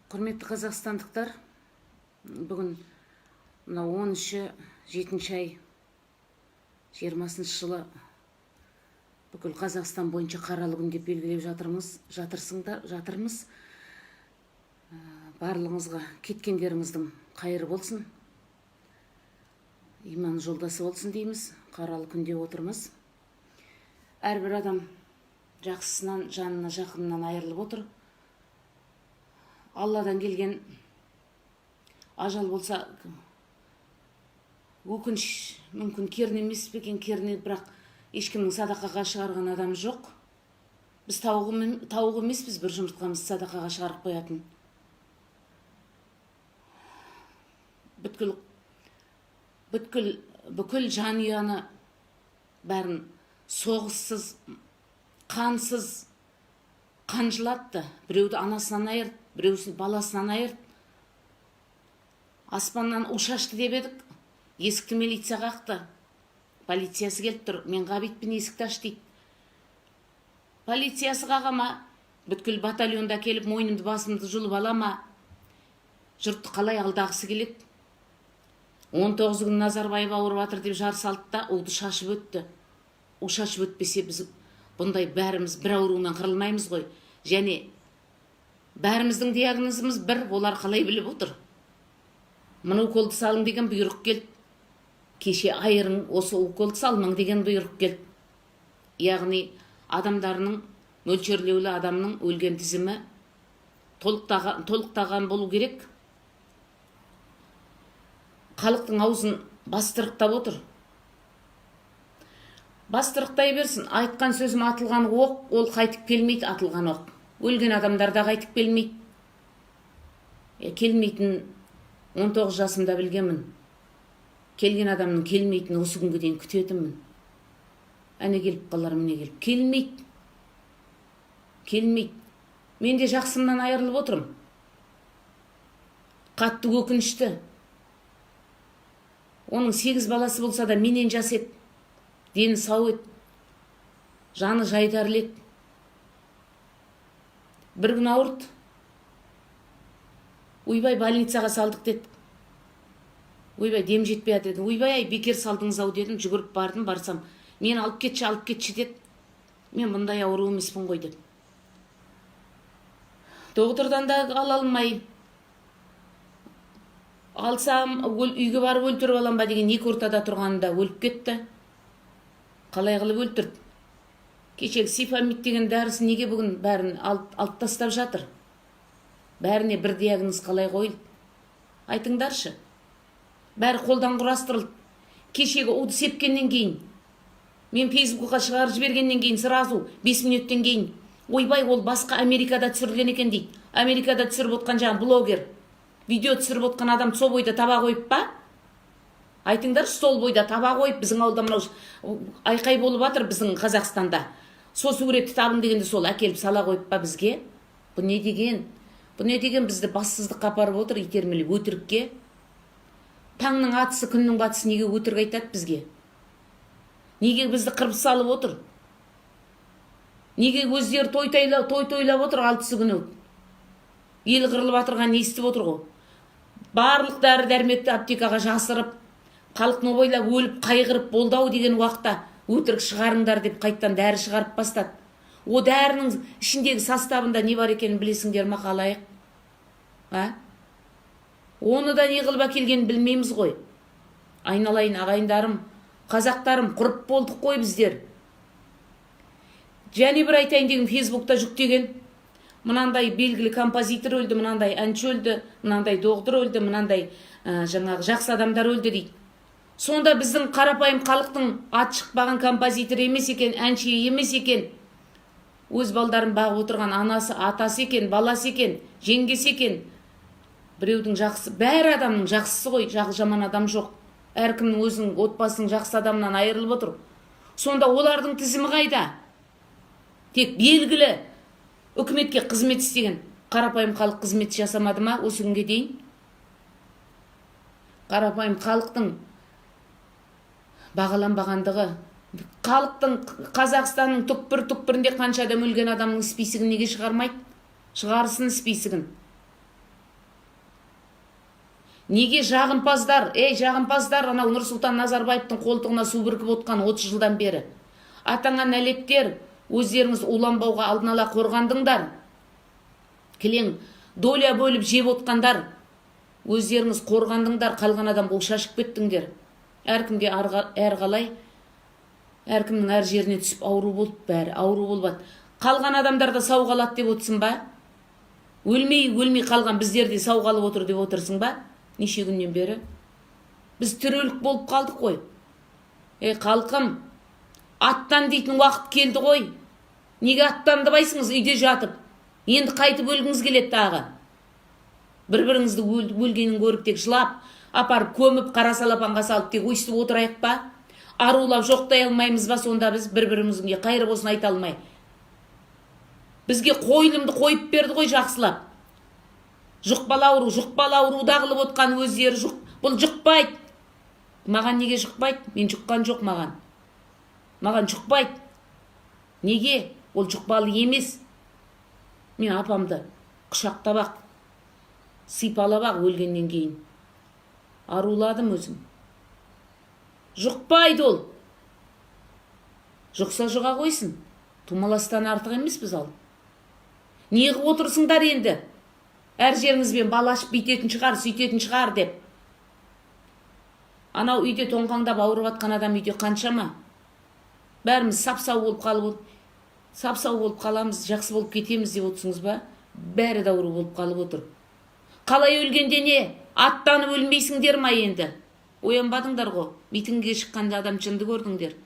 Құрметті қазақстандықтар, бүгін 13-7 ай 20 жылы бүкіл Қазақстан бойынша қаралы күн деп белгілеп жатырмыз. Барлығыңызға кеткендеріңіздің қайыры болсын, иман жолдасы болсын дейміз. Қаралы күнде отырмыз. Әрбір адам жақсысынан, жанына, жақынынан айырылып отыр. Алладан келген ажал болса, өкініш мүмкін керін емес пе екен, керінеді, бірақ ешкімнің садақаға шығарған адам жоқ. Біз тауық емеспіз, бір жұмыртқамызды садақаға шығарып қоятын. Бүкіл жанұяны бәрін соғыссыз, қансыз қанжылатты. Біреуді анасынан айырды, біреусін баласынан айырды. Аспаннан ушашты деп едік. Есікті милиция қақты. Полициясы келіп тұр. Мен ғабитпін, есікті аш дейді. Полициясы қағама, бүткіл батальонда келіп мойнымды басымды жұлып алама. Жұртты қалай алдағысы келеді. 19 күн Назарбаев ауырып жатыр деп жар салды да, уды шашып өтті. У шашып өтпесе біз бұндай бәріміз бір ауруынан қырылмаймыз ғой. Және бәріміздің диагнозымыз бір, олар қалай біліп отыр. Мұны уколды салың деген бұйрық келді. Кеше айырың, осы уколды салмаң деген бұйрық келді. Яғни адамдарының, мөлшерлеулі адамның өлген тізімі толықтаған болу керек. Халықтың аузын бастырықтап отыр. Бастырықтай берсін. Айтқан сөзім атылған оқ, ол қайтып келмейді, атылған оқ. Өлген адамдарда қайтып келмейді. Келмейтін 19 жасымда білгенмін. Келген адамның келмейтін осы күнге дейін күтетінмін. Әне келіп қалар, міне келіп. Келмейді. Мен де жақсымнан айырылып отырым. Қатты өкінішті. Оның 8 баласы болса да менен жас еді. Дені сау еді. Жаны жайдарлы еді. Бір күн ауырды. Ойбай, больницаға салдық деді. Ойбай, дем жетпей деді. Ойбай, бекер салдыңыз ау дедім. Жүгіріп барсам. Мен алып кетші деді. Мен бұндай ауру емеспін ғой деді. Доғдырдан да ала алмай. Алсам, үйге барып өлтіріп алам ба деген екі ортада тұрғанында өліп кетті. Қалай қылып өлтірді? Кешегі сифамид деген дәрісі неге бүгін бәрін алып тастап жатыр? Бәріне бір диагноз қалай қойылды? Айтыңдаршы. Бәрі қолдан құрастырылды. Кешегі уды сепкеннен кейін, мен Фейсбукқа шығарып жібергеннен кейін, сразу 5 минуттен кейін, ойбай, ол басқа Америкада түсірілген екен дейді. Америкада түсіріп отқан жаңа блогер, видео түсіріп отқан адам сол бойда таба қойып па? Айтыңдар, сол бойда таба қойып, біздің ауылда мынау айқай болып жатыр біздің Қазақстанда. Сол суретті табын дегенде сол әкеліп сала қойып па бізге? Бұл не деген? Бізді бассыздыққа апарып отыр, итермелеп өтірікке. Таңның атысы, күннің батысы неге өтірік айтады бізге? Неге бізді қырып салып отыр? Неге өздері той тойлап отыр 6 күні? Ел қырылып атырған не естіп отыр ғой? Барлық дәрі-дәрмекті аптекаға жасырып, халықтың ойлап өліп қайғырып болдау деген уақытта өтірік шығарыңдар деп қайттан дәрі шығарып бастады. О дәрінің ішіндегі составында не бар екенін білесіңдер ма, қалайық? Оны да не қылып әкелгенін білмейміз ғой. Айналайын ағайындарым, қазақтарым, құрып болдық қой біздер. Және бір айтайын деген Фейсбукта жүктеген, мынандай белгілі композитор өлді, мынандай әнші өлді, мынандай доғдыр өлді, мынандай жаңағы жақсы адамдар өлді дейді. Сонда біздің қарапайым халықтың ат шықпаған композитор емес екен, әнші емес екен. Өз балдарын бағып отырған анасы, атасы екен, баласы екен, жеңгесі екен. Біреудің жақсы, бәрі адамның жақсысы ғой, жаман адам жоқ. Әркімнің өзінің отбасының жақсы адамнан айырылып отыр. Сонда олардың тізімі қайда? Тек белгілі үкіметке қызмет істеген қарапайым халық қызмет жасамады ма осы күнге дейін? Қарапайым халықтың бағаланбағандығы, халықтың Қазақстанның түкпір-түкпірінде қанша адам өлген адамның списігін неге шығармайды? Шығарсын списігін. Неге жағымпаздар, жағымпаздар, анау Нұрсұлтан Назарбаевтың қолтығына су бүркіп отқан 30 жылдан бері. Атаңа нәлеттер, өздеріңіз уланбауға алдын ала қорғандыңдар. Кілең доля бөліп жеп отқандар, өздеріңіз қорғандыңдар, қалған адам бұл шашып кеттіңдер. Әркімге әрғалай, әркімнің әр жеріне түсіп ауру болып, бәрі ауру болбады. Қалған адамдар да сау қалады деп отырсың ба? Өлмей қалған біздерде сау қалып отыр деп отырсың ба? Неше күннен бері біз тірілік болып қалдық қой. Қалқым, аттан дейтін уақыт келді ғой. Неге аттандыбайсыңыз үйде жатып? Енді қайтып өлгіңіз келеді тағы. Бір-біріңізді өлгенін көріп тек жылап, апарып көміп, қара салапанға салып тек ойыстып отырайық па? Арулап жоқтай алмаймыз ба сонда біз бір-бірімізге қайыр болсын айта алмай? Бізге қойылымды қойып берді ғой жақсылап. Жұқпалы ауру дағылып отқан өздері бұл жұқпайды. Маған неге жұқпайды? Мен жұққан жоқ маған. Маған жұқпайды. Неге? Ол жұқпалы емес. Мен апамды құшақтап-ақ, сипалап-ақ өлгеннен кейін аруладым өзім. Жұқпайды ол. Жұқса жұға қойсын. Тумаластан артық емес біз ал. Неғып отырсыңдар енді? Әр жеріңізбен балашып бүйтетін шығар, сөйтетін шығар деп. Анау үйде тоңқаңдап ауырып атқан адам үйде қаншама? Бәріміз сап-сау болып қаламыз, жақсы болып кетеміз деп отырсыңыз ба? Бәрі де ауру болып қалып отыр. Қалай өлгенде не? Аттанып өлмейсіңдер ма енді? Оянбадыңдар ғой. Митингіге шыққанда адам жынды көрдіңдер.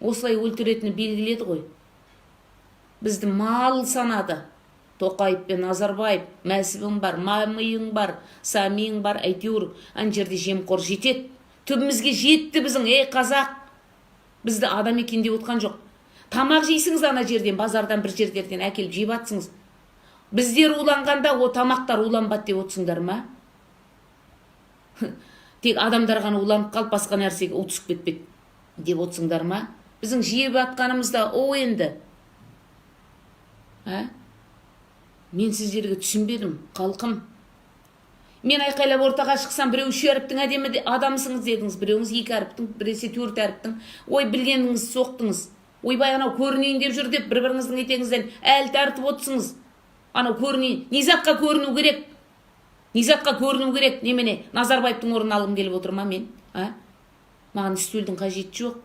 Осылай өлтіретіні белгіледі ғой. Бізді мал санады. Тоқаев пен Назарбаев, Мәсібің бар, Мамиың бар, Самиың бар, әйтеуір ан жерде жемқор жетеді. Түбімізге жетті біздің, қазақ. Бізді адам екен деп отқан жоқ. Тамақ жейсіңіз ана жерден, базардан бір жерлерден әкеліп жеп атсыңыз. Біздер уланғанда о тамақтар уланбады деп отсыңдар ма? Тек адамдар ғана уланып қалып, басқа нәрсеге түсіп кетпеді деп отсыңдар ма? Біздің жеп атқанымызда о енді. Мен сіздерге түсінбедім, қалқым. Мен айқайлап ортаға шықсам, біреу 3 әріптің әдемі адамсыңыз дедіңіз, біреуіңіз 2 әріптің, біресе 4 әріптің. Ой, білгеніңіз соқтыңыз. Ойбай, анау көрінейін деп жүр деп, бір-біріңіздің етегіңізден әл тартып отырсыңыз. Анау көрінейін, Низатқа көріну керек. Низатқа көріну керек. Немене, Назарбаевтың орнын алғым келіп отыр ма мен? Маған үстелдің қажеті жоқ.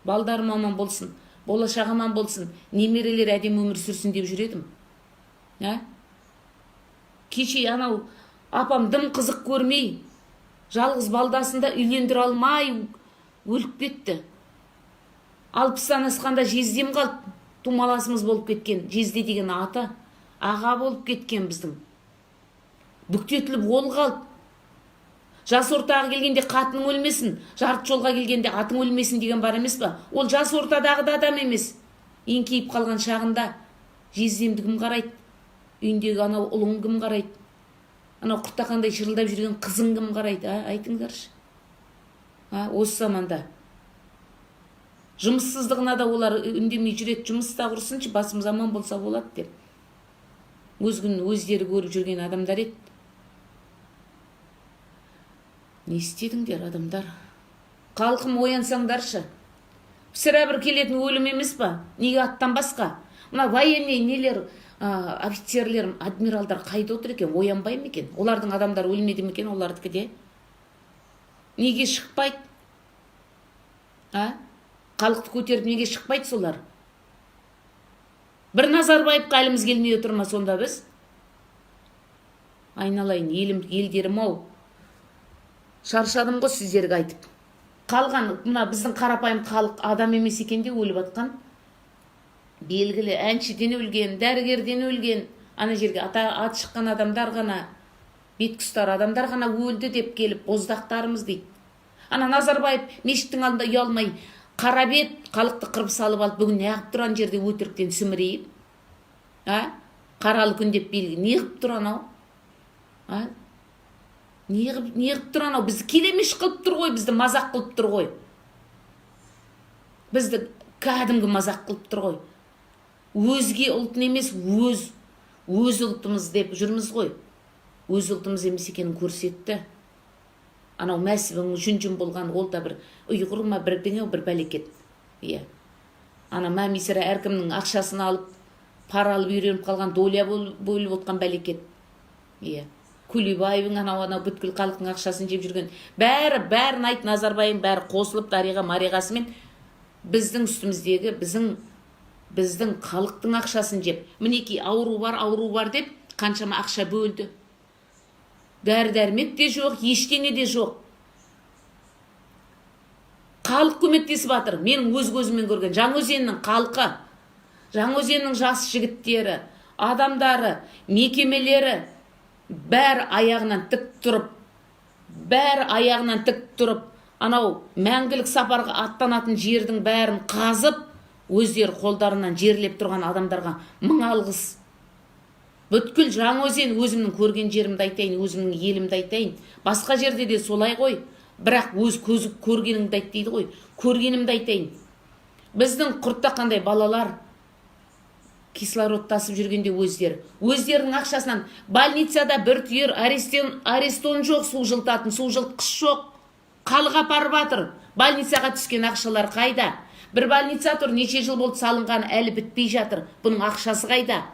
Балдарым аман болсын, болашағы аман болсын, немерелер әдемі өмір сүрсін деп жүредім. Кеше анау апам дым қызық көрмей, жалғыз балдасында үйлендіре алмай өліп кетті. 60-тан асқанда жездем қалып, тумаласымыз болып кеткен. Жезде деген аты аға болып кеткен біздің. Бүктетіліп ол қалып. Жас ортаға келгенде қатының өлмесін, жарты жолға келгенде атың өлмесін деген бар емес па? Ол жас ортадағы да адам емес. Еңкейіп қалған шағында жездемді кім қарайды? Үйіндегі анау ұлың кім қарайды? Анау құртақандай шырылдап жүрген қызың кім қарайды? Айтыңдаршы. Осы заманда. Жұмыссыздығына да олар үндемей жүреді, жұмыста құрсыншы, басым заман болса болады деп. Өз күнін өздері көріп жүрген адамдар еді. Не істедіңдер адамдар? Қалқым, оянсаңдаршы. Сірә бір келетін өлім емес па? Неге аттанбасқа? Мына военный нелер, офицерлер, адмиралдар қайда отыр екен? Оянбай ма екен? Олардың адамдар өлмеді ме екен, олардікі де? Неге шықпайды? Халықты көтеріп неге шықпайды солар? Бір Назарбаевқа әліміз келмей отыр ма сонда біз? Айналайын, елдерім ау. Шаршадым ғой сіздерге айтып. Қалған, мына біздің қарапайым халық адам емес екен де өліп атқан. Белгілі әншіден өлген, дәрігерден өлген, ана жерге ат шыққан адамдар ғана, бет күстар адамдар ғана өлді деп келіп, боздақтарымыз дейді. Ана Назарбаев мешіттің алдында ұялмай, қара бет, халықты қырып салып алып, бүгін неғып тұран жерде өтіріктен сүмірейіп? Қаралы күн деп белгі, неғып тұр анау? Неғып тұр анау? Бізді келемеш қылып тұр ғой, бізді мазақ қылып тұр ғой. Бізді кәдімгі мазақ қылып тұр ғой. Өзге ұлтын емес, өз ұлтымыз деп жүрміз ғой. Өз ұлтымыз емес екенін көрсетті. анау мәсібің жүн болған, ол да бір ұйғыр ма бірдеңе бір бәлекет. Иә. Ана мәмисіра әркімнің ақшасын алып, пара алып үйреніп қалған, доля бөліп отқан бәлекет. Иә. Күлебаевың анау бүткіл халықтың ақшасын жеп жүрген. Бәрін айт, Назарбайың бәрі қосылып Дариға Мариғасымен біздің үстіміздегі, біздің халықтың ақшасын жеп. Мінекей ауру бар деп қаншама ақша бөлді. Дәрі-дәрмек де жоқ, ештеңе де жоқ. Халық көмектесіп жатыр. Менің өз көзіммен көрген Жаңаөзеннің халқы, Жаңаөзеннің жас жігіттері, адамдары, мекемелері бәрі аяғынан тік тұрып, анау мәңгілік сапарға аттанатын жердің бәрін қазып, өздері қолдарынан жерлеп тұрған адамдарға мың алғыс. Бүткіл Жаңаөзен өзімнің көрген жерімді айтайын, өзімнің елімді айтайын. Басқа жерде де солай ғой. Бірақ өз көзі көргенімді айт дейді ғой. Көргенімді айтайын. Біздің құртта қандай балалар кислород тасып жүргенде өздерінің ақшасынан больницада бір түйір арестон жоқ, су жылтатын, су жылтқыш жоқ. Халық апарып жатыр. Больницаға түскен ақшалар қайда? Бір больница тұр, неше жыл болды салынған, әлі бітпей жатыр. Бұның ақшасы қайда?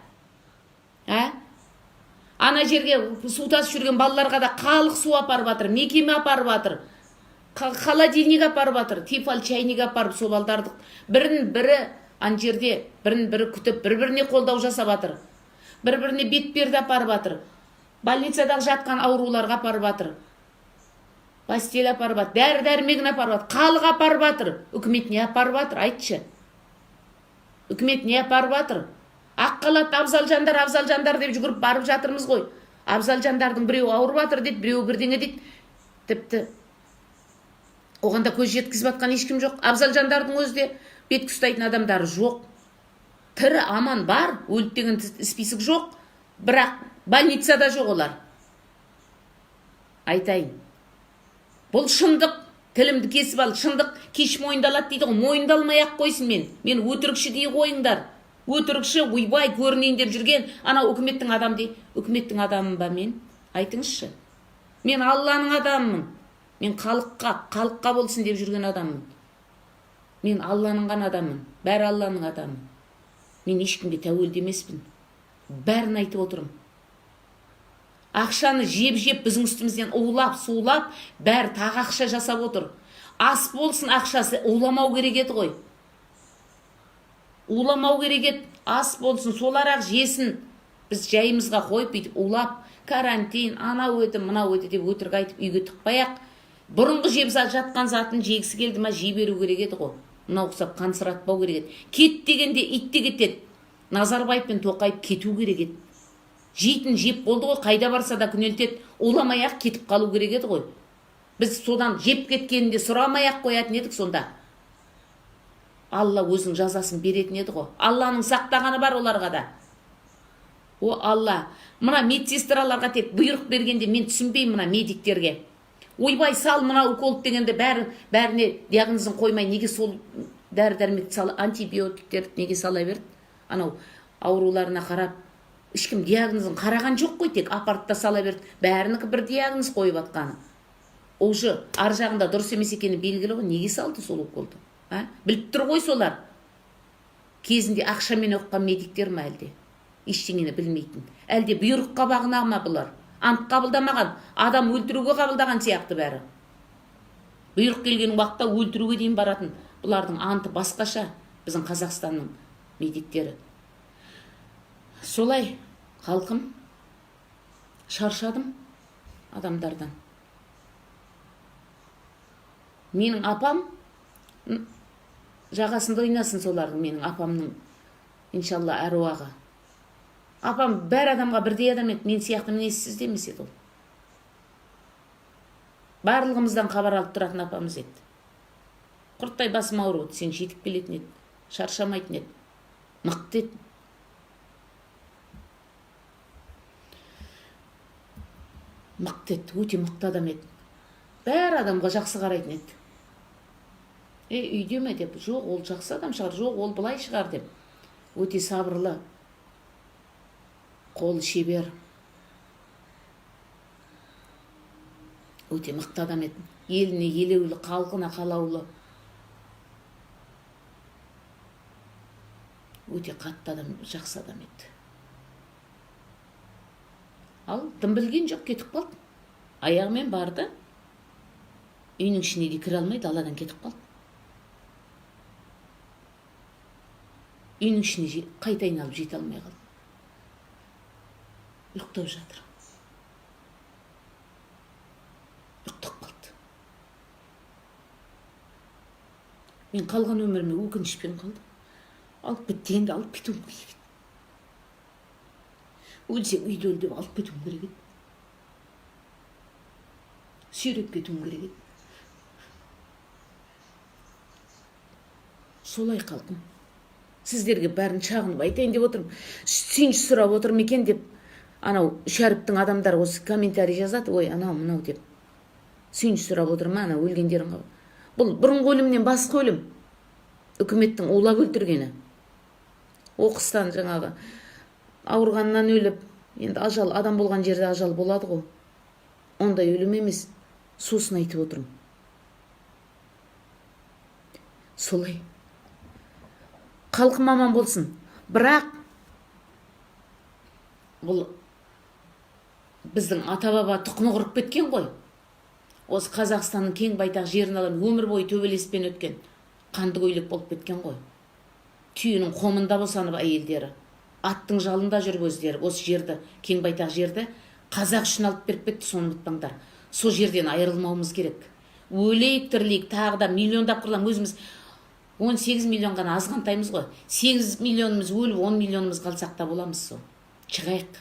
Ана жерге су тасып жүрген балаларға да халық су апарып жатыр, мекеме апарып жатыр, холодильник апарып жатыр, тефал чайник апарып сол балдарды бірін-бірі ана жерде бірін-бірі күтіп, бір-біріне қолдау жасап жатыр. Бір-біріне бетперде апарып жатыр. Больницадағы жатқан ауруларға апарып жатыр. Постель апарып жатыр, дәрі-дәрмегін апарып жатыр, халық апарып жатыр. Үкімет не апарып жатыр? Айтшы. Үкімет не апарып жатыр? Аққалат абзал жандар деп жүгіріп барып жатырмыз ғой. Абзал жандардың біреу ауырып жатыр дейді, біреу бірдеңе дейді. Тіпті оғанда көз жеткізіп жатқан ешкім жоқ. Абзал жандардың өзі бетке ұстайтын адамдары жоқ. Тірі аман бар, өлді деген список жоқ, бірақ больницада жоқ олар. Айтайын. Бұл шындық, тілімді кесіп ал, шындық кеш мойындалады дейді ғой, мойындалмай-ақ қойсын мен өтірікші дей қойыңдар. Өтірікші, ойбай көрінейін деп жүрген анау үкіметтің адам дей. Үкіметтің адамын ба мен? Айтыңызшы. Мен Алланың адамымын. Мен халыққа болсын деп жүрген адаммын. Мен Алланың ғана адаммын. Бәрі Алланың адамы. Мен ешкімге тәуелді емеспін. Бәрін айтып отырмын. Ақшаны жеп біздің үстімізден сулап, бәрі тағы ақша жасап отыр. Ас болсын ақшасы, уламау керек еді ғой. Уламау керек еді, ас болсын, солар-ақ жесін. Біз жайымызға қойып, бүйтіп улап, карантин, анау өті, мынау өті деп өтірік айтып үйге тықпай-ақ. Бұрынғы жеп жатқан затын жегісі келді ма, жей беру керек еді ғой. Мынау ұқсап қансыратпау керек еді. Кет дегенде ит те кетеді. Назарбаев пен Тоқаев кету керек еді. Жейтін жеп болды ғой, қайда барса да күнелтеді. Уламай-ақ кетіп қалу керек еді ғой. Біз содан жеп кеткенінде сұрамай-ақ қоятын едік сонда. Алла өзінің жазасын беретін еді ғой. Алланың сақтағаны бар оларға да. О Алла, мына медсестраларға тек бұйрық бергенде мен түсінбеймін мына медиктерге. Ойбай сал мына укол дегенде бәріне диагнозын қоймай неге сол дәрі-дәрмекті сала, антибиотиктерді неге сала берді? Анау ауруларына қарап, ешкім диагнозын қараған жоқ қой, тек аппаратта сала берді. Бәрінікі бір диагноз қойып атқаны. Уже ар жағында дұрыс емес екені белгілі ғой, неге салды сол уколды? Біліп тұр ғой солар. Кезінде ақшамен оқыған медиктер ма әлде? Ештеңені білмейтін. Әлде бұйрыққа бағына ма бұлар? Ант қабылдамаған, адам өлтіруге қабылдаған сияқты бәрі. Бұйрық келген уақытта өлтіруге дейін баратын. Бұлардың анты басқаша, біздің Қазақстанның медиктері. Солай, халқым, шаршадым адамдардан. Менің апам жағасында ойнасын солардың, менің апамның, иншалла, әруағы. Апам бәр адамға бірдей адам еді, мен сияқты мінезсіз емес еді ол. Барлығымыздан хабар алып тұратын апамыз еді. Құрттай басым ауырды, сен жетіп келетін еді, шаршамайтын еді, мықты еді. Мықты еді, өте мықты адам еді. Бәр адамға жақсы қарайтын еді. Үйде ме деп, жоқ, ол жақсы адам шығар, жоқ, ол былай шығар деп. Өте сабырлы, қолы шебер. Өте мықты адам еді. Еліне елеулі, халқына қалаулы. Өте қатты адам, жақсы адам еді. Ал дым білген жоқ, кетіп қалды. Аяғымен барды. Үйінің ішіне де кіре алмай даладан кетіп қалды. Үйінің ішіне қайта айналып жете алмай қалды. Ұйықтап жатыр. Ұйықтап қалды. Мен қалған өміріме өкінішпен қалдым. Алып біттегенде алып кетуім керек еді. Өлсем үйді өл деп алып кетуім керек еді. Сүйреп кетуім керек еді. Солай қалқым. Сіздерге бәрін шағынып айтайын деп отырмын. Сүйінші сұрап отырмын екен деп, анау Шәріптің адамдары осы комментарий жазады, ой, анау мынау деп. Сүйінші сұрап отырмын, анау өлгендерін қабыл. Бұл бұрынғы өлімнен басқа өлім. Үкіметтің улап өлтіргені. Оқыстан жаңағы ауырғаннан өліп, енді ажал, адам болған жерде ажал болады ғой. Ондай өлім емес, сосын айтып отырмын. Солай. Халқым аман болсын. Бірақ бұл біздің ата-баба тұқымы құрып кеткен ғой. Осы Қазақстанның кең байтақ жерін алып өмір бойы төбелеспен өткен. Қанды көйлек болып кеткен ғой. Түйенің қомында босанып әйелдері, аттың жалында жүріп өздері осы жерді, кең байтақ жерді қазақ үшін алып беріп кетті, соны ұмытпаңдар. Сол жерден айырылмауымыз керек. Өлейік, тірілейік, тағы да миллиондап қырлам, өзіміз 18 миллион ғана азғантаймыз ғой. 8 миллионымыз өліп, 10 миллионымыз қалсақ та боламыз сол. Шығайық.